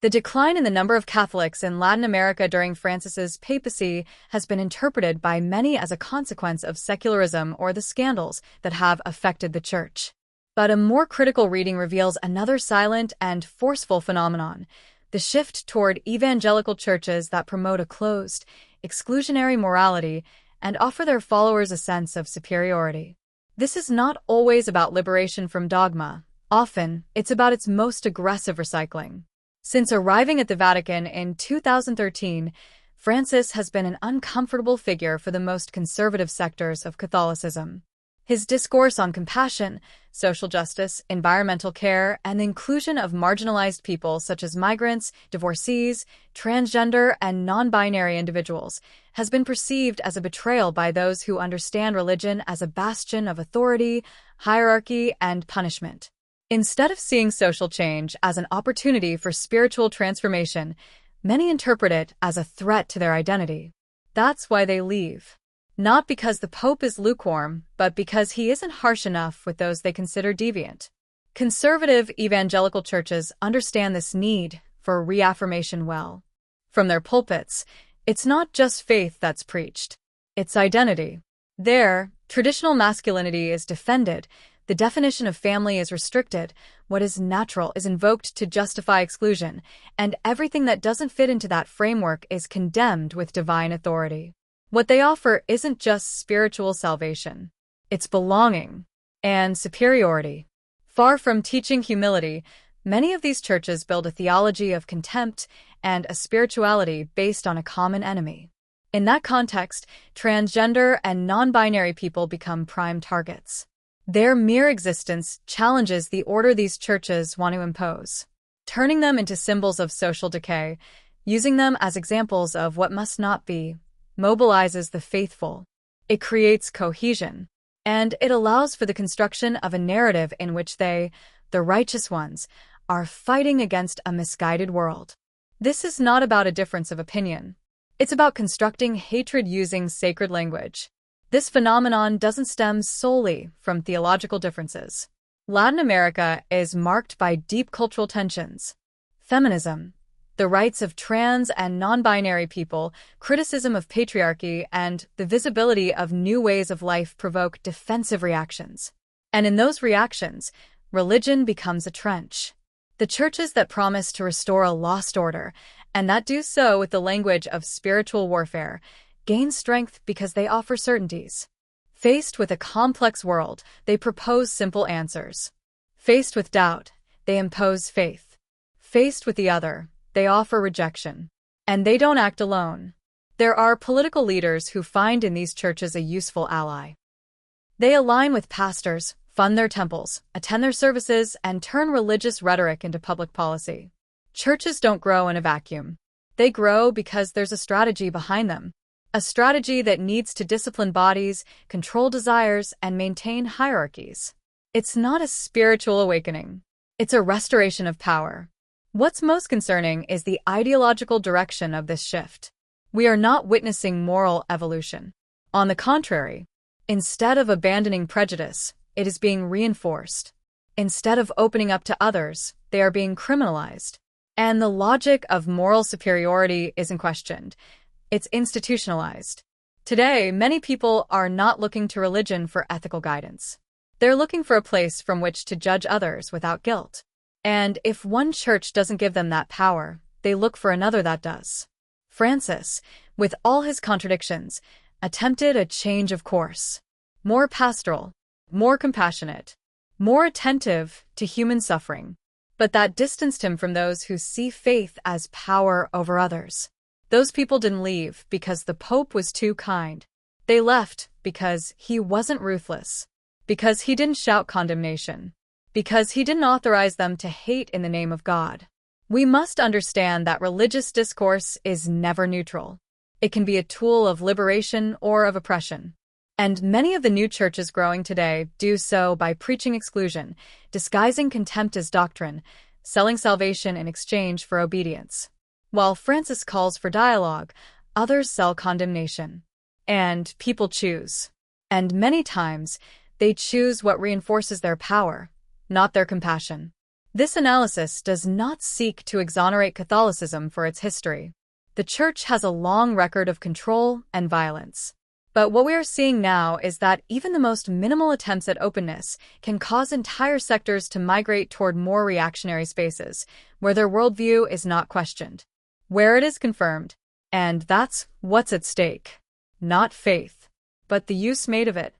The decline in the number of Catholics in Latin America during Francis's papacy has been interpreted by many as a consequence of secularism or the scandals that have affected the Church. But a more critical reading reveals another silent and forceful phenomenon: the shift toward evangelical churches that promote a closed, exclusionary morality and offer their followers a sense of superiority. This is not always about liberation from dogma. Often, it's about its most aggressive recycling. Since arriving at the Vatican in 2013, Francis has been an uncomfortable figure for the most conservative sectors of Catholicism. His discourse on compassion, social justice, environmental care, and the inclusion of marginalized people such as migrants, divorcees, transgender, and non-binary individuals has been perceived as a betrayal by those who understand religion as a bastion of authority, hierarchy, and punishment. Instead of seeing social change as an opportunity for spiritual transformation, many interpret it as a threat to their identity. That's why they leave. Not because the Pope is lukewarm, but because he isn't harsh enough with those they consider deviant. Conservative evangelical churches understand this need for reaffirmation well. From their pulpits, it's not just faith that's preached, it's identity. There, traditional masculinity is defended, the definition of family is restricted, what is natural is invoked to justify exclusion, and everything that doesn't fit into that framework is condemned with divine authority. What they offer isn't just spiritual salvation. It's belonging and superiority. Far from teaching humility, many of these churches build a theology of contempt and a spirituality based on a common enemy. In that context, transgender and non-binary people become prime targets. Their mere existence challenges the order these churches want to impose, turning them into symbols of social decay, using them as examples of what must not be, mobilizes the faithful. It creates cohesion, and it allows for the construction of a narrative in which they, the righteous ones, are fighting against a misguided world. This is not about a difference of opinion. It's about constructing hatred using sacred language. This phenomenon doesn't stem solely from theological differences. Latin America is marked by deep cultural tensions. Feminism, the rights of trans and non-binary people, criticism of patriarchy, and the visibility of new ways of life provoke defensive reactions. And in those reactions, religion becomes a trench. The churches that promise to restore a lost order, and that do so with the language of spiritual warfare, gain strength because they offer certainties. Faced with a complex world, they propose simple answers. Faced with doubt, they impose faith. Faced with the other, they offer rejection. And they don't act alone. There are political leaders who find in these churches a useful ally. They align with pastors, fund their temples, attend their services, and turn religious rhetoric into public policy. Churches don't grow in a vacuum. They grow because there's a strategy behind them. A strategy that needs to discipline bodies, control desires, and maintain hierarchies. It's not a spiritual awakening. It's a restoration of power. What's most concerning is the ideological direction of this shift. We are not witnessing moral evolution. On the contrary, instead of abandoning prejudice, it is being reinforced. Instead of opening up to others, they are being criminalized. And the logic of moral superiority isn't questioned. It's institutionalized. Today, many people are not looking to religion for ethical guidance. They're looking for a place from which to judge others without guilt. And if one church doesn't give them that power, they look for another that does. Francis, with all his contradictions, attempted a change of course. More pastoral, more compassionate, more attentive to human suffering. But that distanced him from those who see faith as power over others. Those people didn't leave because the Pope was too kind. They left because he wasn't ruthless, because he didn't shout condemnation, because he didn't authorize them to hate in the name of God. We must understand that religious discourse is never neutral. It can be a tool of liberation or of oppression. And many of the new churches growing today do so by preaching exclusion, disguising contempt as doctrine, selling salvation in exchange for obedience. While Francis calls for dialogue, others sell condemnation. And people choose. And many times, they choose what reinforces their power, not their compassion. This analysis does not seek to exonerate Catholicism for its history. The Church has a long record of control and violence. But what we are seeing now is that even the most minimal attempts at openness can cause entire sectors to migrate toward more reactionary spaces, where their worldview is not questioned, where it is confirmed. And that's what's at stake. Not faith, but the use made of it.